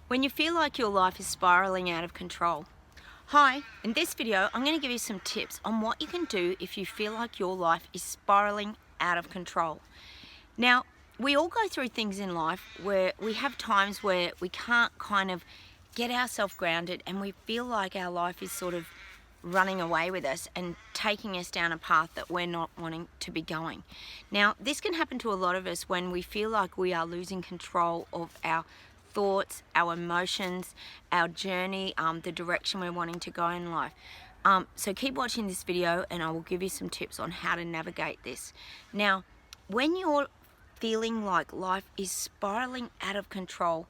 when you feel like your life is spiraling out of control. Hi, in this video I'm going to give you some tips on what you can do if you feel like your life is spiraling out of control. Now, we all go through things in life where we have times where we can't kind of get ourselves grounded and we feel like our life is sort of running away with us and taking us down a path that we're not wanting to be going. Now, this can happen to a lot of us when we feel like we are losing control of our thoughts, our emotions, our journey, the direction we're wanting to go in life. So keep watching this video and I will give you some tips on how to navigate this. Now, when you're feeling like life is spiraling out of control,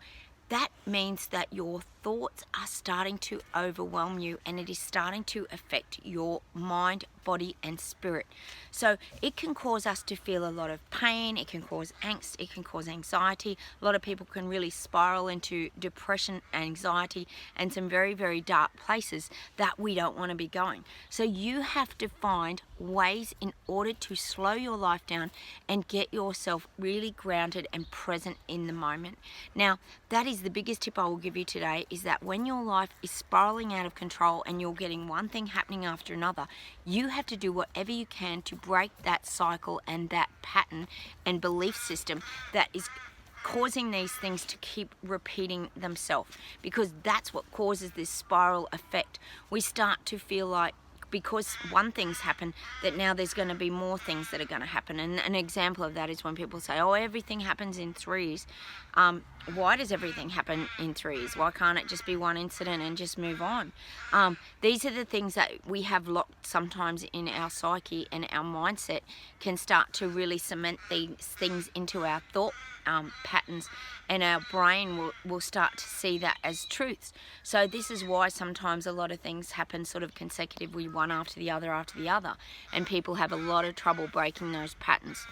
that means that your thoughts are starting to overwhelm you and it is starting to affect your mind, body and spirit. So it can cause us to feel a lot of pain, it can cause angst, it can cause anxiety. A lot of people can really spiral into depression, anxiety and some very, very dark places that we don't want to be going. So you have to find ways in order to slow your life down and get yourself really grounded and present in the moment. Now, that is the biggest tip I will give you today, is that when your life is spiraling out of control and you're getting one thing happening after another, you have to do whatever you can to break that cycle and that pattern and belief system that is causing these things to keep repeating themselves, because that's what causes this spiral effect. We start to feel like because one thing's happened, that now there's going to be more things that are going to happen. And an example of that is when people say, oh, everything happens in threes. Why does everything happen in threes? Why can't it just be one incident and just move on? These are the things that we have locked sometimes in our psyche, and our mindset can start to really cement these things into our thought patterns, and our brain will start to see that as truths. So this is why sometimes a lot of things happen sort of consecutively, one after the other, and people have a lot of trouble breaking those patterns.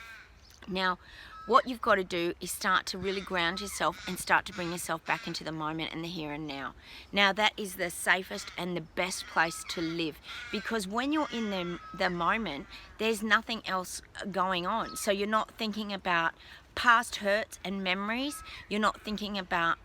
Now, what you've got to do is start to really ground yourself and start to bring yourself back into the moment and the here and now. Now, that is the safest and the best place to live, because when you're in the moment, there's nothing else going on. So you're not thinking about past hurts and memories. You're not thinking about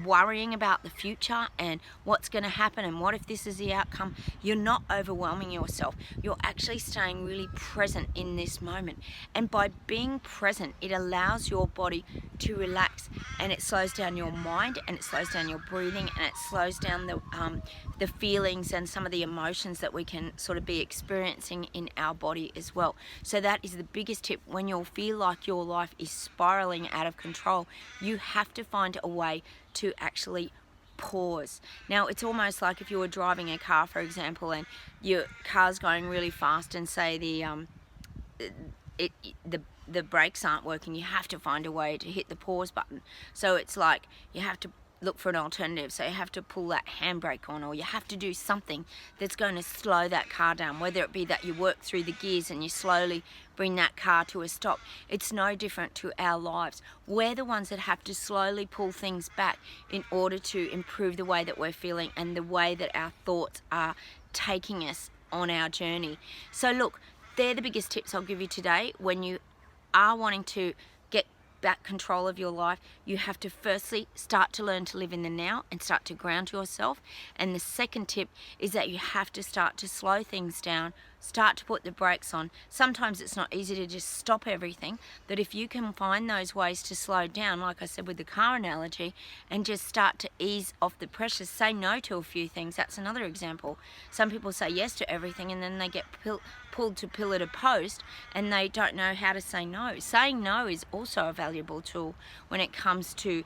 worrying about the future and what's going to happen and what if this is the outcome. You're not overwhelming yourself. You're actually staying really present in this moment. And by being present, it allows your body to relax, and it slows down your mind, and it slows down your breathing, and it slows down the feelings and some of the emotions that we can sort of be experiencing in our body as well. So that is the biggest tip. When you feel like your life is spiraling out of control, you have to find a way to actually pause. Now, it's almost like if you were driving a car, for example, and your car's going really fast, and say the brakes aren't working. You have to find a way to hit the pause button. So it's like you have to look for an alternative. So you have to pull that handbrake on, or you have to do something that's going to slow that car down, whether it be that you work through the gears and you slowly bring that car to a stop. It's no different to our lives. We're the ones that have to slowly pull things back in order to improve the way that we're feeling and the way that our thoughts are taking us on our journey. So look, they're the biggest tips I'll give you today. When you are wanting to get back control of your life, you have to firstly start to learn to live in the now and start to ground yourself. And the second tip is that you have to start to slow things down, start to put the brakes on. Sometimes it's not easy to just stop everything, but if you can find those ways to slow down, like I said with the car analogy, and just start to ease off the pressures, say no to a few things. That's another example. Some people say yes to everything and then they get pulled to pillar to post and they don't know how to say no. Saying no is also a valuable tool when it comes to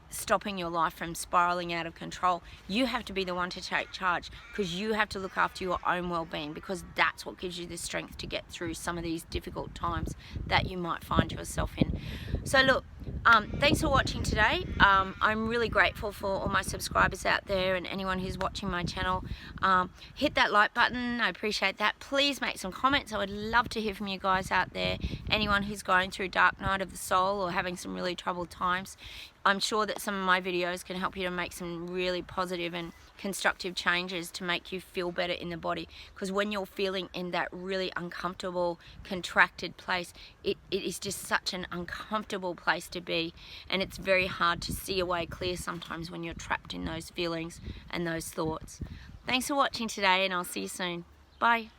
stopping your life from spiraling out of control. You have to be the one to take charge, because you have to look after your own well-being, because that's what gives you the strength to get through some of these difficult times that you might find yourself in. So look, thanks for watching today. I'm really grateful for all my subscribers out there and anyone who's watching my channel. Hit that like button, I appreciate that. Please make some comments. I would love to hear from you guys out there. Anyone who's going through dark night of the soul or having some really troubled times, I'm sure that some of my videos can help you to make some really positive and constructive changes to make you feel better in the body. Because when you're feeling in that really uncomfortable, contracted place, it is just such an uncomfortable place to be, and it's very hard to see a way clear sometimes when you're trapped in those feelings and those thoughts. Thanks for watching today, and I'll see you soon. Bye.